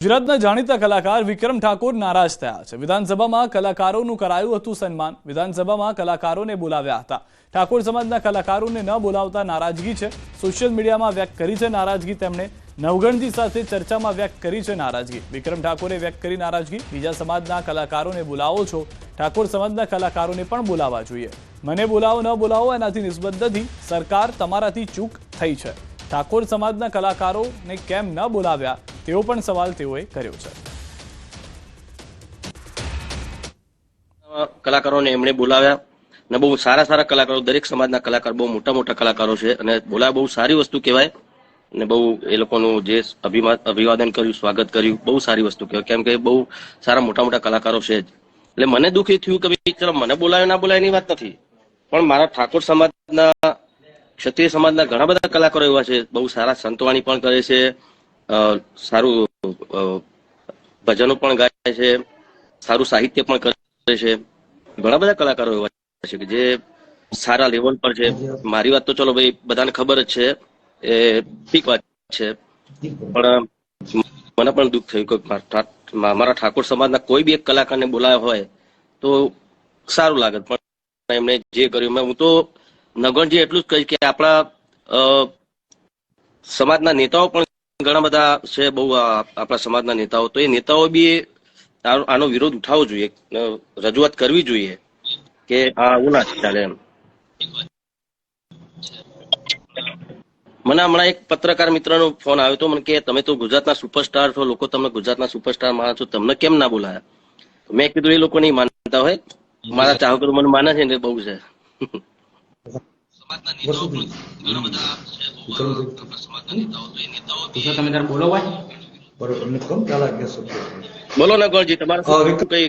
ગુજરાતના જાણીતા કલાકાર વિક્રમ ઠાકોર નારાજ થયા છે। વિધાનસભામાં કલાકારોનું કરાયું હતું સન્માન। વિધાનસભામાં કલાકારોને બોલાવ્યા હતા। ઠાકોર સમાજના કલાકારોને ન બોલાવતા નારાજગી છે। સોશિયલ મીડિયામાં વ્યક્ત કરી છે નારાજગી। તેમણે નવગણજી સાથે ચર્ચામાં વ્યક્ત કરી છે નારાજગી। વિક્રમ ઠાકોરે વ્યક્ત કરી નારાજગી। બીજા સમાજના કલાકારોને બોલાવો છો, ઠાકોર સમાજના કલાકારોને પણ બોલાવવા જોઈએ। મને બોલાવો ન બોલાવો એનાથી નિસ્બત નથી। સરકાર તમારાથી ચૂક થઈ છે। ઠાકોર સમાજના કલાકારોને કેમ ન બોલાવ્યા તેવો પણ સવાલ તેઓએ કર્યો છે। કલાકારોને એમણે બોલાવ્યા અને બહુ સારા સારા કલાકારો, દરેક સમાજના કલાકાર, બહુ મોટા મોટા કલાકારો છે અને બોલાવ્યા બહુ સારી વસ્તુ કહેવાય અને બહુ એ લોકોનું જે અભિવાદન કર્યું, સ્વાગત કર્યું, બહુ સારી વસ્તુ કહેવાય, કેમ કે બહુ સારા મોટા મોટા કલાકારો છે જ। એટલે મને દુઃખ એ થયું કે ભાઈ ચલો મને બોલાવે ના બોલાવે એની વાત નથી, પણ મારા ઠાકોર સમાજના, ક્ષત્રિય સમાજના ઘણા બધા કલાકારો એવા છે, બહુ સારા સંતવાણી પણ કરે છે, સારું ભજનો પણ ગાય છે, સારું સાહિત્ય પણ કરે છે। ઘણા બધા કલાકારો એવા છે કે જે સારા લેવલ પર છે। મારી વાત તો ચલો ભાઈ બધાને ખબર જ છે, એ ઠીક વાત છે, પણ મને પણ દુઃખ થયું કે મારા ઠાકોર સમાજના કોઈ બી એક કલાકારને બોલાવ્યો હોય તો સારું લાગત, પણ એમણે જે કર્યું, હું તો નગણજી એટલું જ કહીશ કે આપણા સમાજના નેતાઓ પણ ઘણા બધા છે, બહુ આપણા સમાજના નેતાઓ, તો એ નેતાઓ બી આનો વિરોધ ઉઠાવવો જોઈએ, રજૂઆત કરવી જોઈએ કે આ આવું ના ચાલે એમ। મને હમણાં એક પત્રકાર મિત્રનો ફોન આવ્યો હતો, મને કે તમે તો ગુજરાતના સુપરસ્ટાર છો, લોકો તમને ગુજરાતના સુપરસ્ટાર માનો છો, તમને કેમ ના બોલાયા? મેં કીધું એ લોકો નહીં માનતા હોય, મારા ચાહકો મને માને છે ને બહુ છે। બોલો ને ગોળજી, તમારે કઈ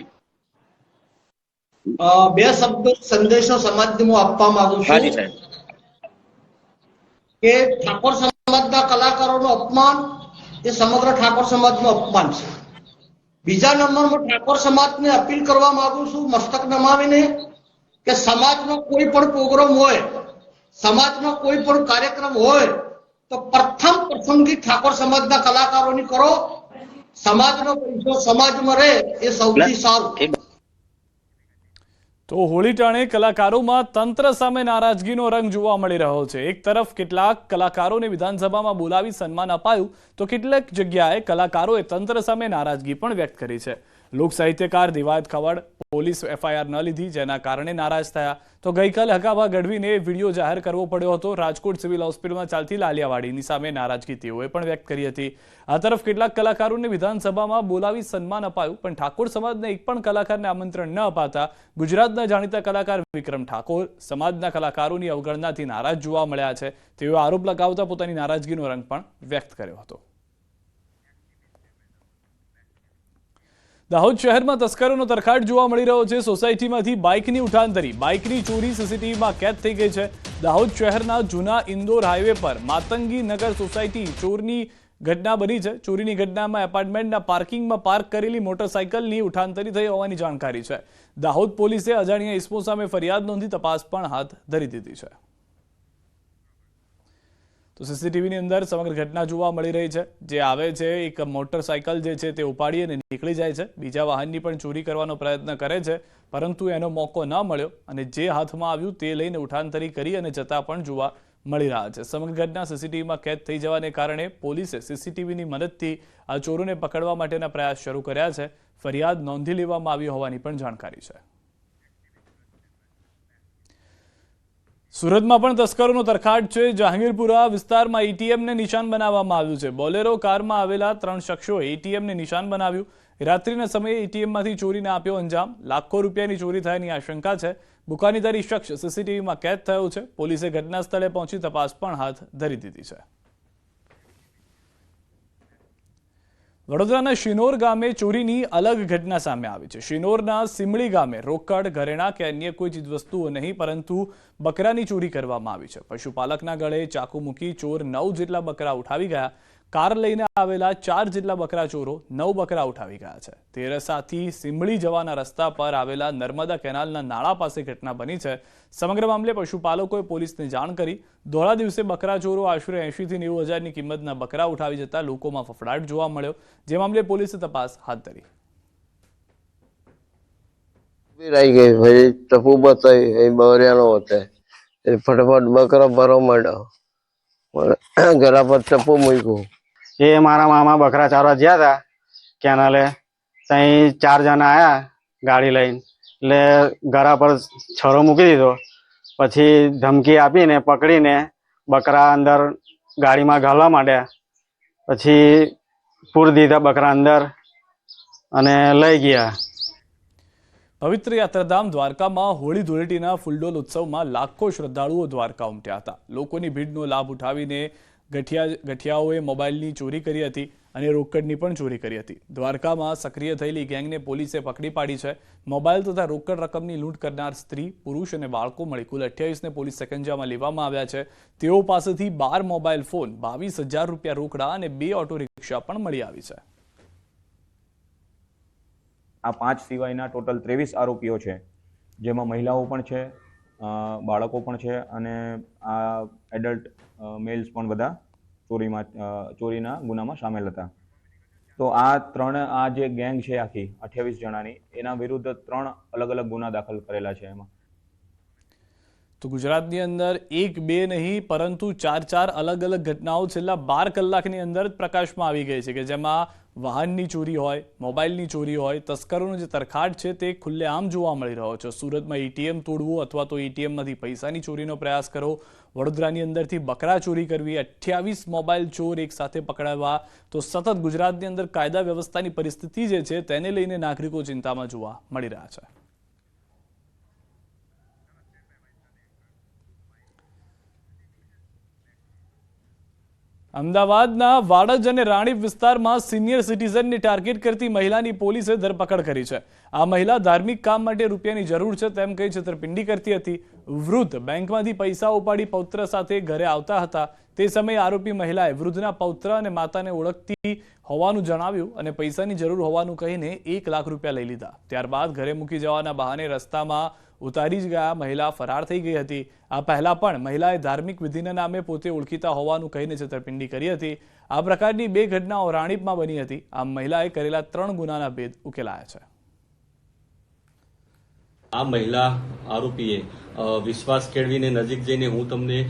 બે શબ્દ સંદેશો સમાજને હું આપવા માંગુ છું હાજી સાહેબ કે ઠાકોર સમાજના કલાકારોનું અપમાન એ સમગ્ર ઠાકોર સમાજનું અપમાન છે। બીજા નંબરમાં ઠાકોર સમાજને અપીલ કરવા માંગુ છું મસ્તક નમાવીને કે સમાજનો કોઈ પણ પ્રોગ્રામ હોય, સમાજનો કોઈ પણ કાર્યક્રમ હોય તો પ્રથમ પસંદગી ઠાકોર સમાજના કલાકારોની કરો। સમાજનો પૈસો સમાજમાં રહે એ સૌથી સારું। તો હોળી ટાણે કલાકારોમાં તંત્ર સામે નારાજગીનો રંગ જોવા મળી રહ્યો છે। એક તરફ કેટલાક કલાકારોને વિધાનસભામાં બોલાવી સન્માન અપાયું તો કેટલીક જગ્યાએ કલાકારોએ તંત્ર સામે નારાજગી પણ વ્યક્ત કરી છે। લોક સાહિત્યકાર દિવાયત ખવડ પોલીસ એફઆઈઆર ન લીધી જેના કારણે નારાજ થયા તો ગઈકાલે હકાભા ગઢવીને વિડીયો જાહેર કરવો પડ્યો હતો। રાજકોટ સિવિલ હોસ્પિટલમાં ચાલતી લાલિયાવાડીની સામે નારાજગી તેઓએ પણ વ્યક્ત કરી હતી। આ તરફ કેટલાક કલાકારોને વિધાનસભામાં બોલાવી સન્માન અપાયું પણ ઠાકોર સમાજને એક પણ કલાકારને આમંત્રણ ન અપાતા ગુજરાતના જાણીતા કલાકાર વિક્રમ ઠાકોર સમાજના કલાકારોની અવગણનાથી નારાજ જોવા મળ્યા છે। તેઓએ આરોપ લગાવતા પોતાની નારાજગીનો રંગ પણ વ્યક્ત કર્યો હતો। દાહોદ શહેરમાં તસ્કરોનો તરખાટ જોવા મળી રહ્યો છે। સોસાયટીમાંથી બાઇકની ઉઠાંતરી, બાઇકની ચોરી સીસીટીવીમાં કેદ થઈ ગઈ છે। દાહોદ શહેરના જૂના ઇન્દોર હાઈવે પર માતંગી નગર સોસાયટી ચોરની ઘટના બની છે। ચોરીની ઘટનામાં એપાર્ટમેન્ટના પાર્કિંગમાં પાર્ક કરેલી મોટરસાયકલની ઉઠાંતરી થઈ હોવાની જાણકારી છે। દાહોદ પોલીસે અજાણ્યા ઇસમો સામે ફરિયાદ નોંધી તપાસ પણ હાથ ધરી દીધી છે। તો સીસીટીવીની અંદર સમગ્ર ઘટના જોવા મળી રહી છે। જે આવે છે એક મોટરસાયકલ જે છે તે ઉપાડી અને નીકળી જાય છે, બીજા વાહનની પણ ચોરી કરવાનો પ્રયત્ન કરે છે પરંતુ એનો મોકો ન મળ્યો અને જે હાથમાં આવ્યું તે લઈને ઉઠાંતરી કરી અને જતા પણ જોવા મળી રહ્યા છે। સમગ્ર ઘટના સીસીટીવીમાં કેદ થઈ જવાને કારણે પોલીસે સીસીટીવીની મદદથી આ ચોરોને પકડવા માટેના પ્રયાસ શરૂ કર્યા છે। ફરિયાદ નોંધી લેવામાં આવી હોવાની પણ જાણકારી છે। સુરતમાં પણ તસ્કરોનો તરખાટ છે। જહાંગીરપુરા વિસ્તારમાં એટીએમને નિશાન બનાવવામાં આવ્યું છે। બોલેરો કારમાં આવેલા 3 શખ્સોએ એટીએમને નિશાન બનાવ્યું। રાત્રિના સમયે એટીએમમાંથી ચોરીને આપ્યો અંજામ। લાખો રૂપિયાની ચોરી થયાની આશંકા છે। બુકાનીધારી શખ્સ સીસીટીવીમાં કેદ થયો છે। પોલીસે ઘટના સ્થળે પહોંચી તપાસ પણ હાથ ધરી દીધી છે। વડોદરાના શિનોર ગામે ચોરીની અલગ ઘટના સામે આવી છે। શિનોરના સિમળી ગામે રોકડ, ઘરેણાં કે અન્ય કોઈ ચીજવસ્તુઓ નહીં પરંતુ બકરાની ચોરી કરવામાં આવી છે। પશુપાલકના ગળે ચાકુ મૂકી ચોર 9 જેટલા બકરા ઉઠાવી ગયા। કાર લઈને આવેલા 4 જેટલા બકરા ચોરો 9 બકરા ઉઠાવી ગયા છે. તેરસાથી સિમળી જવાના રસ્તા પર આવેલા નર્મદા કેનાલના નાળા પાસે ઘટના બની છે. સમગ્ર મામલે પશુપાલકોએ પોલીસને જાણ કરી. ધોળા દિવસે બકરા ચોરો આશરે 80 થી 90 હજારની કિંમતના બકરા ઉઠાવી જતા લોકોમાં ફફડાટ જોવા મળ્યો, જે મામલે પોલીસે તપાસ હાથ ધરી. आई गई भाई टप्पू बताई बवरियानो होता है फटाफट बकरा भरो मांडो घरा पर टप्पू मूक्યું. ये मारा मामा बकरा चारवा गया था केनाले, तई 4 जना आया गाड़ी लईने, એટલે ઘરા પર છરો મૂકી દીધો. પછી ધમકી આપીને પકડીને બકરા અંદર ગાડીમાં ઘાલવા માંડ્યા. પછી પૂરી દીધા બકરા અંદર અને લઈ ગયા. પવિત્ર યાત્રાધામ દ્વારકામાં હોળી ધૂળેટીના ફૂલડોલ ઉત્સવમાં લાખો શ્રદ્ધાળુઓ દ્વારકા ઉમટ્યા હતા. લોકોની ભીડનો લાભ ઉઠાવીને ગઠિયાઓએ મોબાઈલની ચોરી કરી હતી અને રોકડની પણ ચોરી કરી હતી. દ્વારકામાં સક્રિય થયેલી ગેંગને પોલીસે પકડી પાડી છે. મોબાઈલ તથા રોકડ રકમની લૂંટ કરનાર સ્ત્રી, પુરુષ અને બાળકો મળી કુલ 28ને પોલીસ સકંજામાં લેવામાં આવ્યા છે. તેઓ પાસેથી 12 મોબાઈલ ફોન, 22,000 રૂપિયા રોકડા અને 2 ઓટો રિક્ષા પણ મળી આવી છે. આ 5 સિવાયના ટોટલ 23 આરોપીઓ છે, જેમાં મહિલાઓ પણ છે, બાળકો પણ છે અને આ એડલ્ટ મેલ્સ પણ બધા ચોરીના ગુનામાં સામેલ હતા. તો આ જે ગેંગ છે આખી 28 જણાની, એના વિરુદ્ધ 3 અલગ અલગ ગુના દાખલ કરેલા છે. એમાં તો ગુજરાતની અંદર 1, 2 નહીં પરંતુ 4 અલગ અલગ ઘટનાઓ છેલ્લા 12 કલાકની અંદર જ પ્રકાશમાં આવી ગઈ છે કે જેમાં વાહનની ચોરી હોય, મોબાઈલની ચોરી હોય, તસ્કરોનો જે તરખાટ છે તે ખુલ્લેઆમ જોવા મળી રહ્યો છે. સુરતમાં એટીએમ તોડવું અથવા તો એટીએમમાંથી પૈસાની ચોરીનો પ્રયાસ કરો, વડોદરાની અંદરથી બકરા ચોરી કરવી, 28 મોબાઈલ ચોર એક સાથે પકડાવવા. તો સતત ગુજરાતની અંદર કાયદા વ્યવસ્થાની પરિસ્થિતિ જે છે તેને લઈને નાગરિકો ચિંતામાં જોવા મળી રહ્યા છે. અમદાવાદના વાડજ અને રાણીપ વિસ્તારમાં સિનિયર સિટીઝનને ટાર્ગેટ કરતી મહિલાની પોલીસે ધરપકડ કરી છે. આ મહિલા ધાર્મિક કામ માટે રૂપિયાની જરૂર છે તેમ કહી છેતરપિંડી કરતી હતી. વૃદ્ધ બેંકમાંથી પૈસા ઉપાડી પૌત્ર સાથે ઘરે આવતા હતા. તે સમયે આરોપી મહિલાએ વૃદ્ધના પૌત્ર અને માતાને ઓળખતી હોવાનું જણાવ્યું અને પૈસાની જરૂર હોવાનું કહીને 1 લાખ રૂપિયા લઈ લીધા. ત્યારબાદ ઘરે મૂકી જવાના બહાને રસ્તામાં ઉતારી જ ગયા મહિલા ફરાર થઈ ગઈ હતી. આ પહેલા પણ મહિલાએ ધાર્મિક વિધિના નામે પોતે ઓળખીતા હોવાનું કહીને છેતરપિંડી કરી હતી. આ પ્રકારની 2 ઘટનાઓ રાણીપમાં બની હતી. આ મહિલાએ કરેલા 3 ગુનાના ભેદ ઉકેલાયા છે. આ મહિલા આરોપીએ વિશ્વાસ કેળવીને નજીક જઈને હું તમને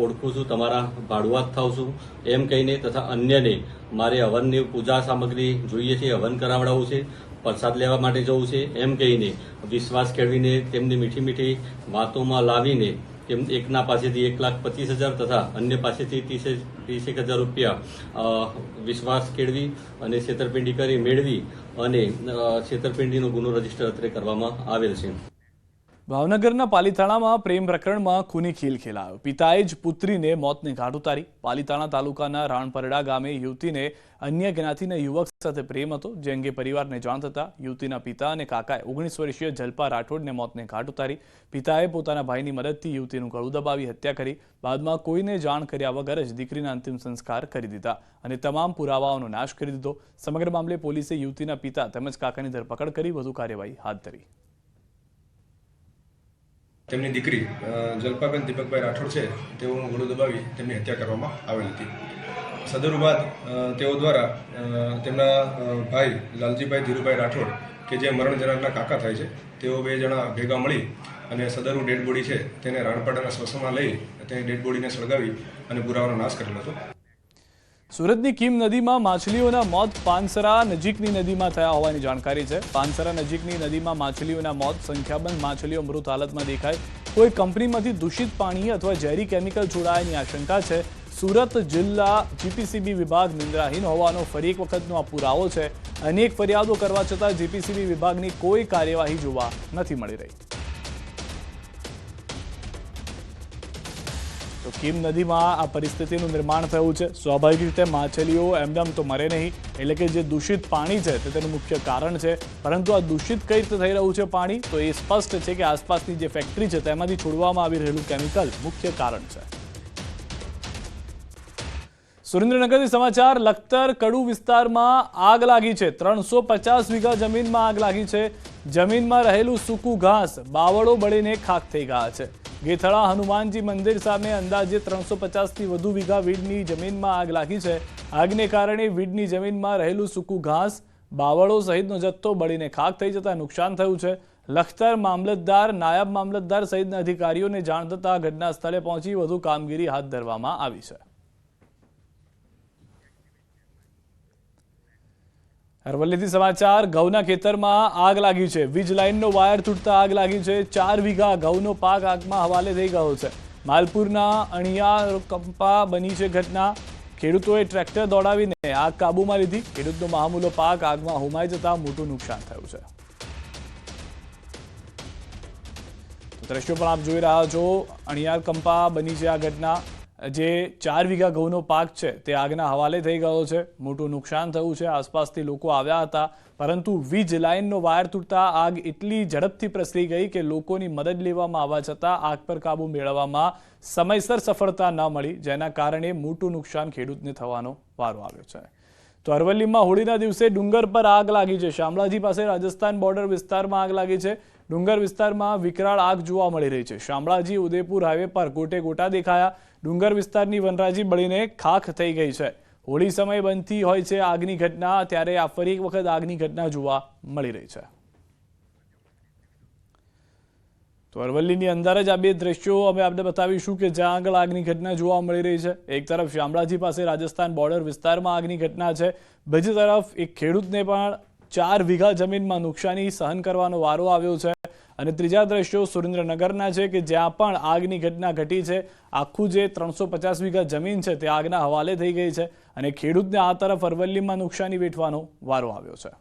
ઓળખું છું, તમારા ભાડુઆત થાઉં છું એમ કહીને તથા અન્યને મારે હવનની પૂજા સામગ્રી જોઈએ છે, હવન કરાવડાવવું છે, પ્રસાદ લેવા માટે જવું છે એમ કહીને વિશ્વાસ કેળવીને તેમની મીઠી મીઠી વાતોમાં લાવીને એકના પાસેથી 1,25,000 તથા અન્ય પાસેથી 30,000 રૂપિયા વિશ્વાસ કેળવી અને છેતરપિંડી કરી મેળવી અને છેતરપિંડીનો ગુનો રજીસ્ટર અત્રે કરવામાં આવેલ છે. ભાવનગરના પાલીતાણામાં પ્રેમ પ્રકરણમાં ખૂની ખેલ ખેલાયો. પિતાએ જ પુત્રીને મોતને ઘાટ ઉતારી. પાલીતાણા તાલુકાના રાણપરડા ગામે યુવતીને અન્ય જ્ઞાતિના યુવક સાથે પ્રેમ હતો, જે અંગે પરિવારને જાણ થતા યુવતીના પિતા અને કાકાએ 19 વર્ષીય જલ્પા રાઠોડને મોતને ઘાટ ઉતારી. પિતાએ પોતાના ભાઈની મદદથી યુવતીનું ગળું દબાવી હત્યા કરી. બાદમાં કોઈને જાણ કર્યા વગર જ દીકરીના અંતિમ સંસ્કાર કરી દીધા અને તમામ પુરાવાઓનો નાશ કરી દીધો. સમગ્ર મામલે પોલીસે યુવતીના પિતા તેમજ કાકાની ધરપકડ કરી વધુ કાર્યવાહી હાથ ધરી. તેમની દીકરી જલ્પાબેન દીપકભાઈ રાઠોડ છે, તેઓનું ગળું દબાવી તેમની હત્યા કરવામાં આવેલ હતી. સદરુ બાદ તેઓ દ્વારા તેમના ભાઈ લાલજીભાઈ ધીરુભાઈ રાઠોડ કે જે મરણ જનારના કાકા થાય છે, તેઓ 2 જણા ભેગા મળી અને સદરુ ડેડ બોડી છે તેને રાણપાડાના સ્મશાનમાં લઈ તેની ડેડ બોડીને સળગાવી અને પુરાવાનો નાશ કરેલો હતો. સુરતની કીમ નદીમાં માછલીઓના મોત પાનસરા નજીકની નદીમાં થયા હોવાની જાણકારી છે. પાનસરા નજીકની નદીમાં માછલીઓના મોત. સંખ્યાબંધ માછલીઓ મૃત હાલતમાં દેખાય. કોઈ કંપનીમાંથી દૂષિત પાણી અથવા ઝેરી કેમિકલ છોડાયાની આશંકા છે. સુરત જિલ્લા જીપીસીબી વિભાગ નિંદ્રાહીન હોવાનો ફરી એક વખતનો આ પુરાવો છે. અનેક ફરિયાદો કરવા છતાં જીપીસીબી વિભાગની કોઈ કાર્યવાહી જોવા નથી મળી રહી. તો કીમ નદીમાં આ પરિસ્થિતિનું નિર્માણ થયું છે. સ્વાભાવિક રીતે માછલીઓ એમનેમ તો મરે નહીં, એટલે કે જે દૂષિત પાણી છે તે તેનું મુખ્ય કારણ છે. પરંતુ આ દૂષિત કઈ રીતે થઈ રહ્યું છે પાણી, તો એ સ્પષ્ટ છે કે આસપાસની જે ફેક્ટરી છે તેમાંથી છોડવામાં આવી રહેલું કેમિકલ મુખ્ય કારણ છે. સુરેન્દ્રનગરથી સમાચાર લખતર કડુ વિસ્તારમાં આગ લાગી છે 350 વીઘા જમીનમાં આગ લાગી છે જમીનમાં રહેલું સૂકું ઘાસ બાવળો બળીને ખાખ થઈ ગયા છે ગેથળા હનુમાનજી મંદિર સામે અંદાજે 350 થી વધુ વીઘા વીડની જમીનમાં આગ લાગી છે આગને કારણે વીડની જમીનમાં રહેલું સૂકું ઘાસ બાવળો સહિતનો જથ્થો બળીને ખાખ થઈ જતા નુકસાન થયું છે લખતર મામલતદાર નાયબ મામલતદાર સહિતના અધિકારીઓને જાણ થતા ઘટના સ્થળે પહોંચી વધુ કામગીરી હાથ ધરવામાં આવી છે અરવલ્લીથી સમાચાર ઘઉંના ખેતરમાં આગ લાગી છે વીજ લાઇનનો વાયર તૂટતા આગ લાગી છે 4 વીઘા ઘઉંનો પાક આગમાં હવાલે થઈ ગયો છે માલપુરના અણિયા કંપા બની છે ઘટના ખેડૂતોએ ટ્રેક્ટર દોડાવીને આગ કાબૂમાં લીધી ખેડૂતનો મહામૂલો પાક આગમાં હોમાઈ જતા મોટું નુકસાન થયું છે દ્રશ્યો પણ આપ જોઈ રહ્યા છો અણિયાર કંપા બની છે આ ઘટના જે 4 વીઘા ઘઉંનો પાક છે તે આગના હવાલે થઈ ગયો છે મોટું નુકસાન થયું છે આસપાસથી લોકો આવ્યા હતા પરંતુ વીજ લાઇનનો વાયર તૂટતા આગ એટલી ઝડપથી પ્રસરી ગઈ કે લોકોની મદદ લેવામાં આવવા છતાં આગ પર કાબુ મેળવવામાં સમયસર સફળતા ન મળી જેના કારણે મોટું નુકસાન ખેડૂતને થવાનો વારો આવ્યો છે તો અરવલ્લીમાં હોળીના દિવસે ડુંગર પર આગ લાગી છે શામળાજી પાસે રાજસ્થાન બોર્ડર વિસ્તારમાં આગ લાગી છે ડુંગર વિસ્તારમાં વિકરાળ આગ જોવા મળી રહી છે શામળાજી ઉદયપુર હાઈવે પર ગોટે ગોટા દેખાયા ડુંગર વિસ્તારની વનરાજી બળીને ખાખ થઈ ગઈ છે હોળી સમય બનતી હોય છે આગની ઘટના ત્યારે આ ફરી એક વખત આગની ઘટના જોવા મળી રહી છે તો અરવલ્લીની અંદર જ આ બે દ્રશ્યો અમે આપને બતાવીશું કે જ્યાં આગળ આગની ઘટના જોવા મળી રહી છે એક તરફ શામળાજી પાસે રાજસ્થાન બોર્ડર વિસ્તારમાં આગની ઘટના છે બીજી તરફ એક ખેડૂતને પણ 4 વીઘા જમીનમાં નુકસાની સહન કરવાનો વારો આવ્યો છે અને ત્રીજા દ્રશ્યો સુરેન્દ્રનગરના છે કે જ્યાં પણ આગની ઘટના ઘટી છે આખું જે 350 વીઘા જમીન છે તે આગના હવાલે થઈ ગઈ છે અને ખેડૂતને આ તરફ અરવલ્લીમાં નુકસાની વેઠવાનો વારો આવ્યો છે